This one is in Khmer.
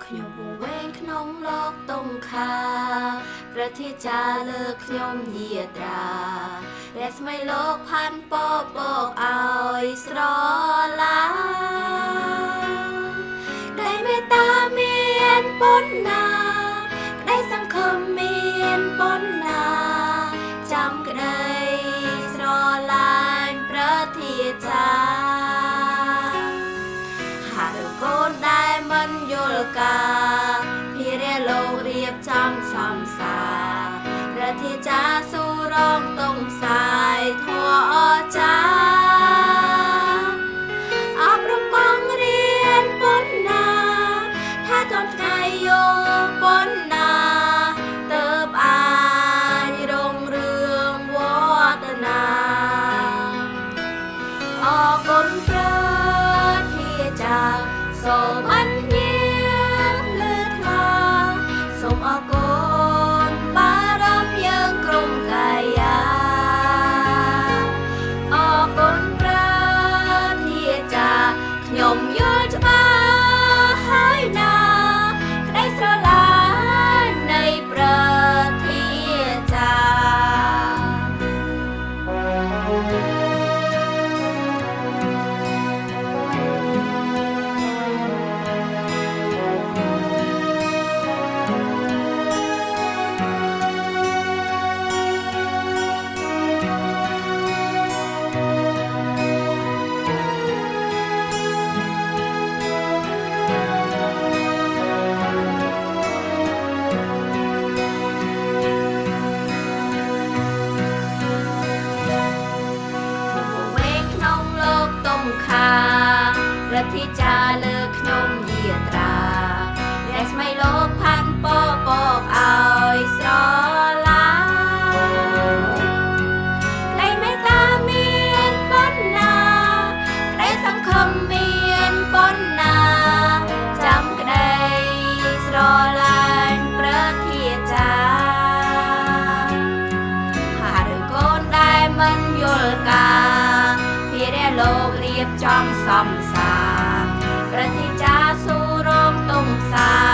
ខ្ញុំវង្វេងក្នុងលោកតុងខាព្រះធាចាលើ ខ្ញុំយាត្រាដែលស្មៃលោកផាន់ពបកឲ្យស្រឡាได้មេត្តាមានប៉ុណ្ណាក្តីសង្ឃឹមមានប៉ុណ្ណាចាំក្តីស្រឡាញ់ព្រះធាចាហារកូនដែលមិនយល់ការភារៈលោករៀបចំសំសាព្រះធាចាស៊ូរងតុងសាយធัวអចាអបរំបងរៀនប៉ុណ្ណាថាតនថ្ងៃយោប៉ុណ្ណាទៅអាចរងរឿងវឌ្ឍនាអរគុណព្រះធាចាសូមអញ្ញាលើថ្លាសូមអរគុណបារម្ភយើងក្រុមកាយាអរគុណព្រះធាចាខ្ញុំយល់ច្បាស់ហើយណាក្តីស្រឡាញ់នៃព្រះធាចាព្រះធាចាលើខ្ញុំយាត្រាដែលស្មៃលោកផាន់ពបកឲ្យស្រឡាក្តីមេត្តាមានប៉ុណ្ណាក្តីសង្ឃឹមមានប៉ុណ្ណាចាំក្តីស្រឡាញ់ព្រះធាចាហាឬកូនដែលមិនយល់ការភារៈលោករៀបចំសំសាព្រះធាចាស៊ូរងតុងសា